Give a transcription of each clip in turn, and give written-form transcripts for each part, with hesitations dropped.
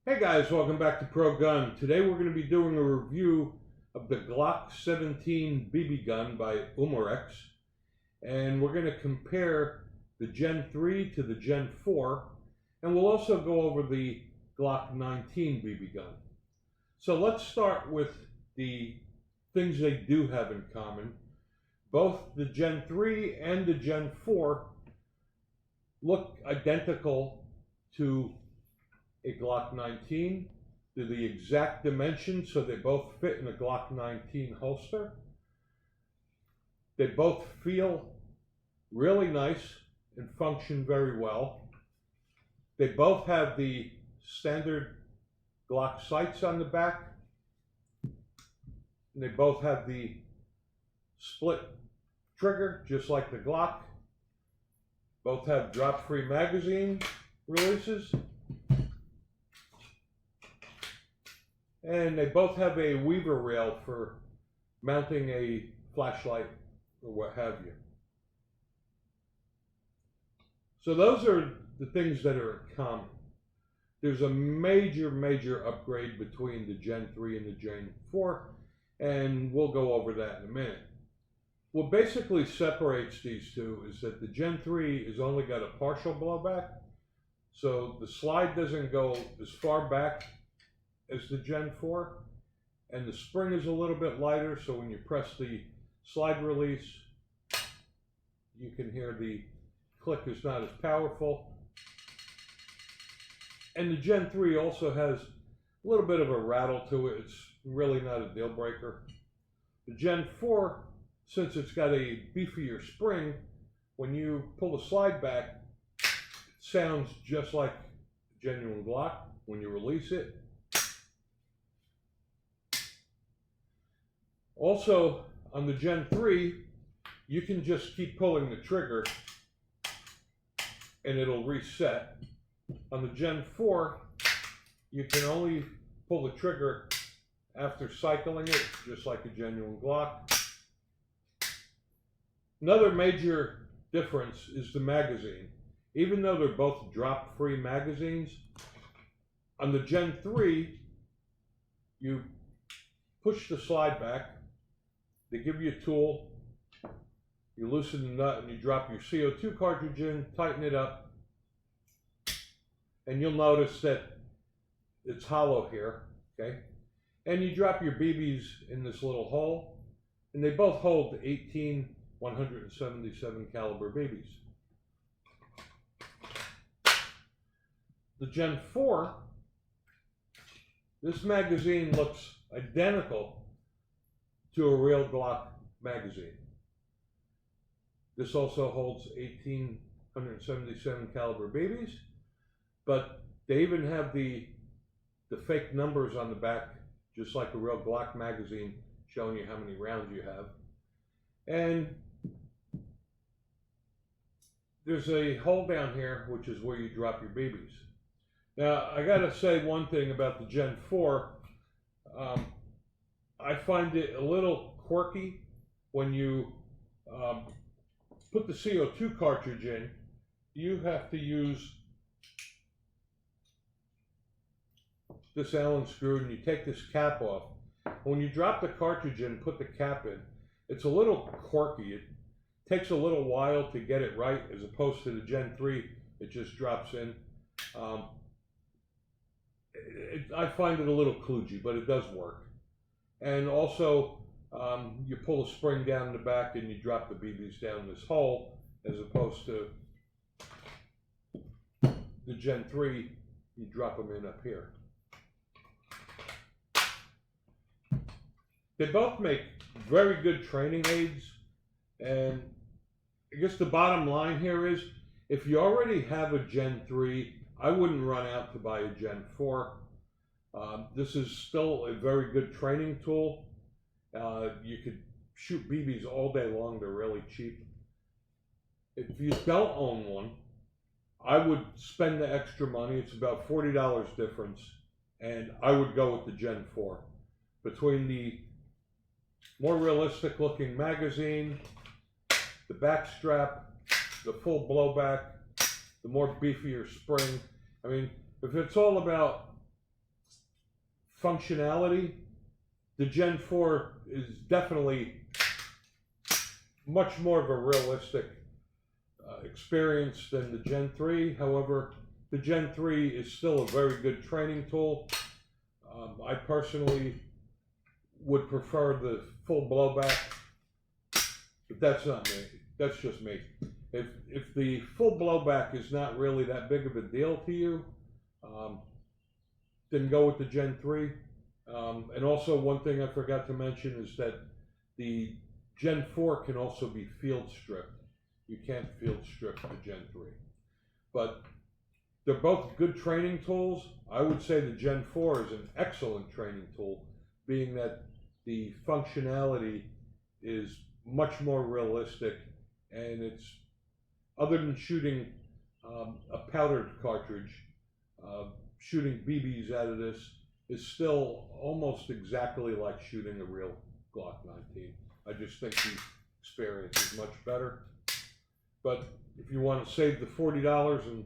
Hey guys, welcome back to Pro Gun. Today we're going to be doing a review of the Glock 17 BB gun by Umarex, and we're going to compare the Gen 3 to the Gen 4, and we'll also go over the Glock 19 BB gun. So let's start with the things they do have in common. Both the Gen 3 and the Gen 4 look identical to a Glock 19. They're the exact dimensions, so they both fit in a Glock 19 holster. They both feel really nice and function very well. They both have the standard Glock sights on the back, and they both have the split trigger, just like the Glock. Both have drop-free magazine releases. And they both have a weaver rail for mounting a flashlight or what have you. So those are the things that are in common. There's a major upgrade between the Gen 3 and the Gen 4, and we'll go over that in a minute. What basically separates these two is that the Gen 3 has only got a partial blowback, so the slide doesn't go as far back as the Gen 4, and the spring is a little bit lighter, so when you press the slide release, you can hear the click is not as powerful. And the Gen 3 also has a little bit of a rattle to it. It's really not a deal breaker. The Gen 4, since it's got a beefier spring, when you pull the slide back, it sounds just like a genuine Glock when you release it. Also, on the Gen 3, you can just keep pulling the trigger and it'll reset. On the Gen 4, you can only pull the trigger after cycling it, just like a genuine Glock. Another major difference is the magazine. Even though they're both drop-free magazines, on the Gen 3, you push the slide back. They give you a tool, you loosen the nut and you drop your CO2 cartridge in, tighten it up, and you'll notice that it's hollow here, okay? And you drop your BBs in this little hole, and they both hold 18 177 caliber BBs. The Gen 4, this magazine looks identical to a real Glock magazine. This also holds 18 177 caliber BBs, but they even have the fake numbers on the back, just like a real Glock magazine, showing you how many rounds you have. And there's a hole down here, which is where you drop your BBs. Now, I gotta say one thing about the Gen 4. I find it a little quirky when you put the CO2 cartridge in. You have to use this Allen screw and you take this cap off. When you drop the cartridge in and put the cap in, it's a little quirky. It takes a little while to get it right, as opposed to the Gen 3, it just drops in. I find it a little kludgy, but it does work. And also, you pull the spring down in the back and you drop the BBs down this hole, as opposed to the Gen 3, you drop them in up here. They both make very good training aids, and I guess the bottom line here is, if you already have a Gen 3, I wouldn't run out to buy a Gen 4. This is still a very good training tool. You could shoot BBs all day long. They're really cheap. If you don't own one, I would spend the extra money. It's about $40 difference, and I would go with the Gen 4. Between the more realistic looking magazine, the back strap, the full blowback, the more beefier spring. I mean, if it's all about functionality, the Gen 4 is definitely much more of a realistic experience than the Gen 3. However, the Gen 3 is still a very good training tool. I personally would prefer the full blowback, but that's not me. That's just me. If the full blowback is not really that big of a deal to you, then go with the Gen 3. And also one thing I forgot to mention is that the Gen 4 can also be field stripped. You can't field strip the Gen 3. But they're both good training tools. I would say the Gen 4 is an excellent training tool, being that the functionality is much more realistic, and it's, other than shooting a powdered cartridge, shooting BBs out of this is still almost exactly like shooting a real Glock 19. I just think the experience is much better. But if you want to save the $40 and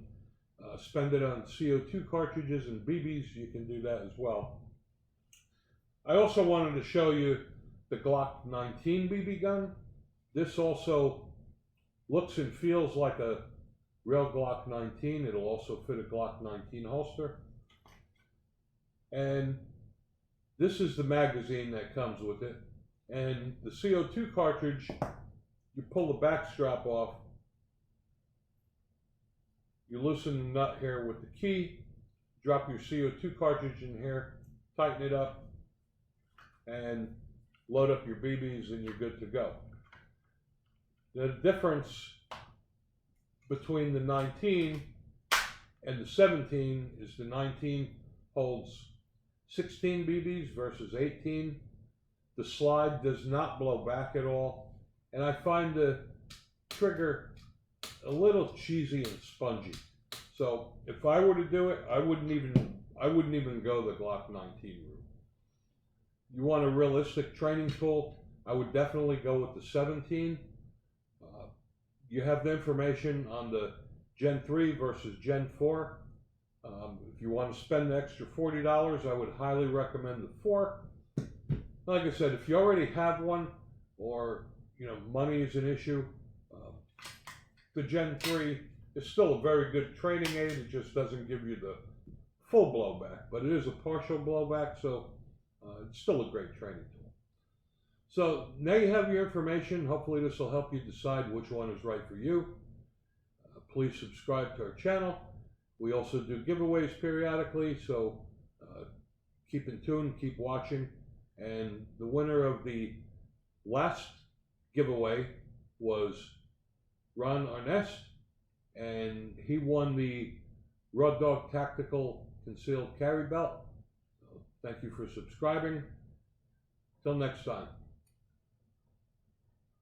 spend it on CO2 cartridges and BBs, you can do that as well. I also wanted to show you the Glock 19 BB gun. This also looks and feels like a real Glock 19. It'll also fit a Glock 19 holster. And this is the magazine that comes with it. And the CO2 cartridge, you pull the back strap off, you loosen the nut here with the key, drop your CO2 cartridge in here, tighten it up, and load up your BBs, and you're good to go. The difference between the 19 and the 17 is the 19 holds 16 BBs versus 18. The slide does not blow back at all, and I find the trigger a little cheesy and spongy. So if I were to do it, I wouldn't even go the Glock 19 route. You want a realistic training tool, I would definitely go with the 17. You have the information on the Gen 3 versus Gen 4. If you want to spend the extra $40, I would highly recommend the 4. Like I said, if you already have one, or money is an issue, the Gen 3 is still a very good training aid. It just doesn't give you the full blowback, but it is a partial blowback, so it's still a great training tool. So now you have your information. Hopefully this will help you decide which one is right for you. Please subscribe to our channel. We also do giveaways periodically, so keep in tune, keep watching. And the winner of the last giveaway was Ron Arnest, and he won the Raw Dog Tactical Concealed Carry Belt. So thank you for subscribing. Till next time.